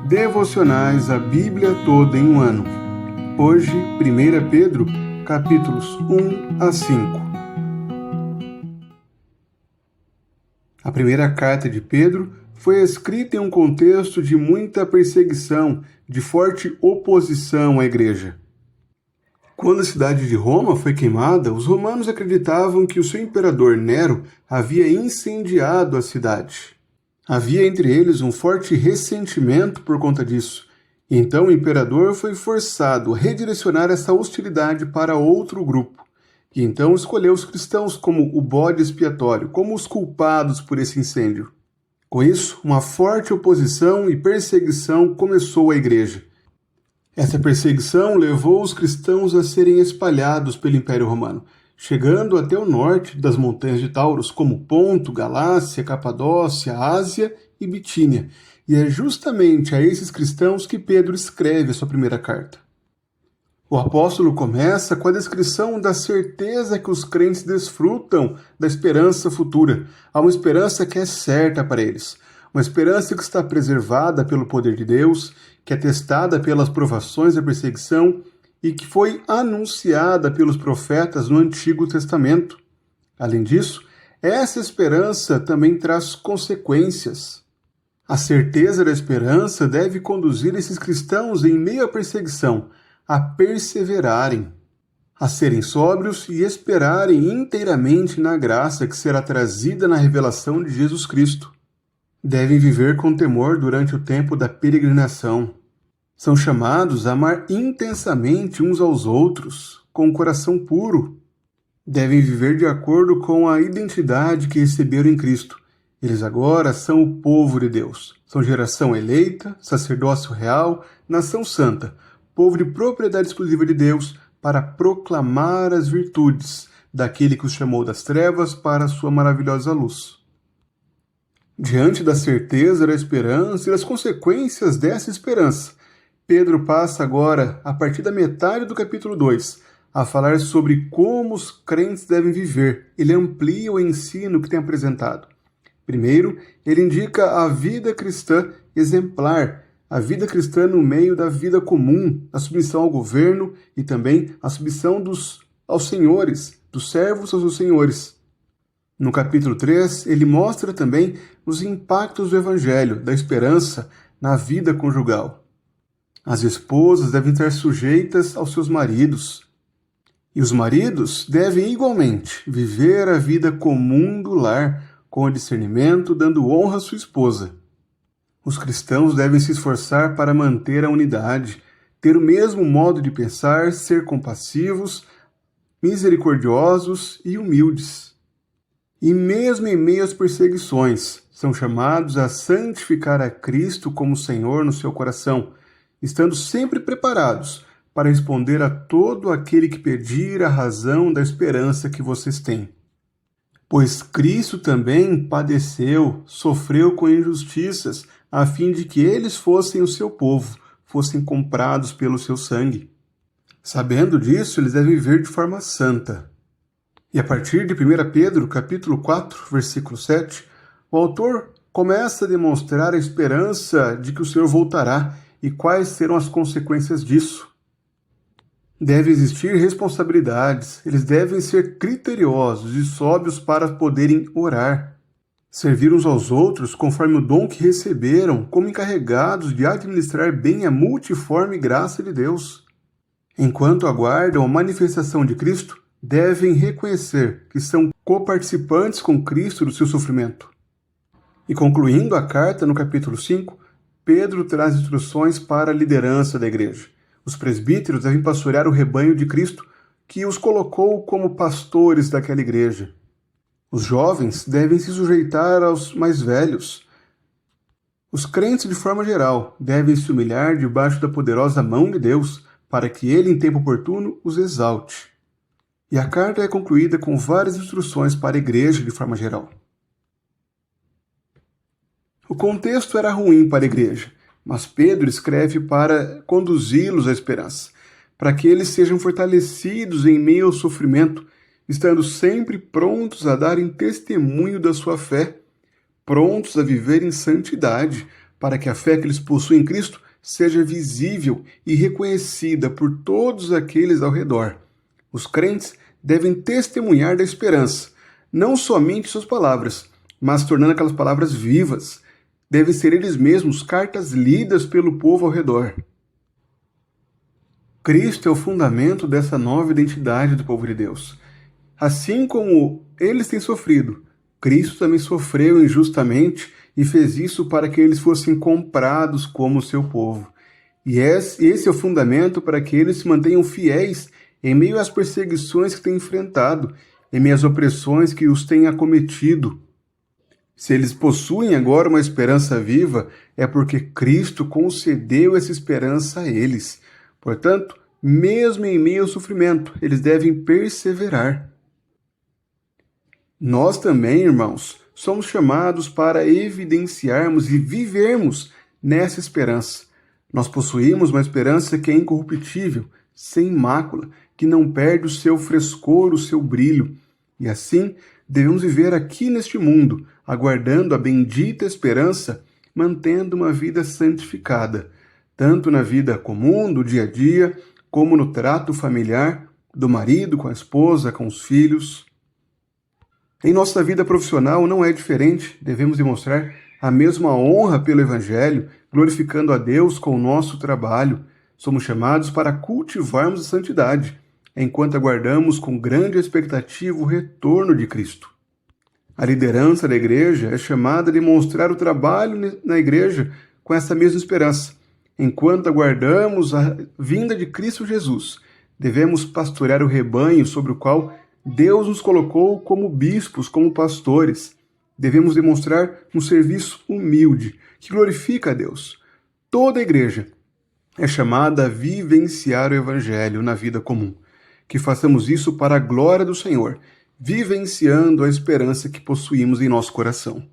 Devocionais, a Bíblia toda em um ano. Hoje, 1 Pedro, capítulos 1 a 5. A primeira carta de Pedro foi escrita em um contexto de muita perseguição, de forte oposição à igreja. Quando a cidade de Roma foi queimada, os romanos acreditavam que o seu imperador Nero havia incendiado a cidade. Havia entre eles um forte ressentimento por conta disso. E então o imperador foi forçado a redirecionar essa hostilidade para outro grupo. E então escolheu os cristãos como o bode expiatório, como os culpados por esse incêndio. Com isso, uma forte oposição e perseguição começou à igreja. Essa perseguição levou os cristãos a serem espalhados pelo Império Romano, chegando até o norte das montanhas de Taurus, como Ponto, Galácia, Capadócia, Ásia e Bitínia. E é justamente a esses cristãos que Pedro escreve a sua primeira carta. O apóstolo começa com a descrição da certeza que os crentes desfrutam da esperança futura. Há uma esperança que é certa para eles. Uma esperança que está preservada pelo poder de Deus, que é testada pelas provações da perseguição e que foi anunciada pelos profetas no Antigo Testamento. Além disso, essa esperança também traz consequências. A certeza da esperança deve conduzir esses cristãos em meio à perseguição a perseverarem, a serem sóbrios e esperarem inteiramente na graça que será trazida na revelação de Jesus Cristo. Devem viver com temor durante o tempo da peregrinação. São chamados a amar intensamente uns aos outros, com o coração puro. Devem viver de acordo com a identidade que receberam em Cristo. Eles agora são o povo de Deus. São geração eleita, sacerdócio real, nação santa, povo de propriedade exclusiva de Deus, para proclamar as virtudes daquele que os chamou das trevas para a sua maravilhosa luz. Diante da certeza da esperança e das consequências dessa esperança, Pedro passa agora, a partir da metade do capítulo 2, a falar sobre como os crentes devem viver. Ele amplia o ensino que tem apresentado. Primeiro, ele indica a vida cristã exemplar, a vida cristã no meio da vida comum, a submissão ao governo e também a submissão aos senhores, dos servos aos seus senhores. No capítulo 3, ele mostra também os impactos do evangelho, da esperança, na vida conjugal. As esposas devem estar sujeitas aos seus maridos. E os maridos devem igualmente viver a vida comum do lar, com discernimento, dando honra à sua esposa. Os cristãos devem se esforçar para manter a unidade, ter o mesmo modo de pensar, ser compassivos, misericordiosos e humildes. E mesmo em meio às perseguições, são chamados a santificar a Cristo como Senhor no seu coração, estando sempre preparados para responder a todo aquele que pedir a razão da esperança que vocês têm. Pois Cristo também padeceu, sofreu com injustiças, a fim de que eles fossem o seu povo, fossem comprados pelo seu sangue. Sabendo disso, eles devem viver de forma santa. E a partir de 1 Pedro, capítulo 4, versículo 7, o autor começa a demonstrar a esperança de que o Senhor voltará e quais serão as consequências disso. Deve existir responsabilidades, eles devem ser criteriosos e sóbrios para poderem orar, servir uns aos outros conforme o dom que receberam, como encarregados de administrar bem a multiforme graça de Deus. Enquanto aguardam a manifestação de Cristo, devem reconhecer que são coparticipantes com Cristo do seu sofrimento. E concluindo a carta no capítulo 5, Pedro traz instruções para a liderança da igreja. Os presbíteros devem pastorear o rebanho de Cristo, que os colocou como pastores daquela igreja. Os jovens devem se sujeitar aos mais velhos. Os crentes, de forma geral, devem se humilhar debaixo da poderosa mão de Deus, para que ele, em tempo oportuno, os exalte. E a carta é concluída com várias instruções para a igreja de forma geral. O contexto era ruim para a igreja, mas Pedro escreve para conduzi-los à esperança, para que eles sejam fortalecidos em meio ao sofrimento, estando sempre prontos a darem testemunho da sua fé, prontos a viver em santidade, para que a fé que eles possuem em Cristo seja visível e reconhecida por todos aqueles ao redor. Os crentes devem testemunhar da esperança, não somente suas palavras, mas tornando aquelas palavras vivas. Devem ser eles mesmos cartas lidas pelo povo ao redor. Cristo é o fundamento dessa nova identidade do povo de Deus. Assim como eles têm sofrido, Cristo também sofreu injustamente e fez isso para que eles fossem comprados como seu povo. E esse é o fundamento para que eles se mantenham fiéis em meio às perseguições que têm enfrentado, em meio às opressões que os têm acometido. Se eles possuem agora uma esperança viva, é porque Cristo concedeu essa esperança a eles. Portanto, mesmo em meio ao sofrimento, eles devem perseverar. Nós também, irmãos, somos chamados para evidenciarmos e vivermos nessa esperança. Nós possuímos uma esperança que é incorruptível, sem mácula, que não perde o seu frescor, o seu brilho. E assim, devemos viver aqui neste mundo, aguardando a bendita esperança, mantendo uma vida santificada, tanto na vida comum, do dia a dia, como no trato familiar, do marido com a esposa, com os filhos. Em nossa vida profissional não é diferente, devemos demonstrar a mesma honra pelo Evangelho, glorificando a Deus com o nosso trabalho. Somos chamados para cultivarmos a santidade, enquanto aguardamos com grande expectativa o retorno de Cristo. A liderança da igreja é chamada a demonstrar o trabalho na igreja com essa mesma esperança. Enquanto aguardamos a vinda de Cristo Jesus, devemos pastorear o rebanho sobre o qual Deus nos colocou como bispos, como pastores. Devemos demonstrar um serviço humilde, que glorifica a Deus. Toda a igreja é chamada a vivenciar o Evangelho na vida comum. Que façamos isso para a glória do Senhor, vivenciando a esperança que possuímos em nosso coração.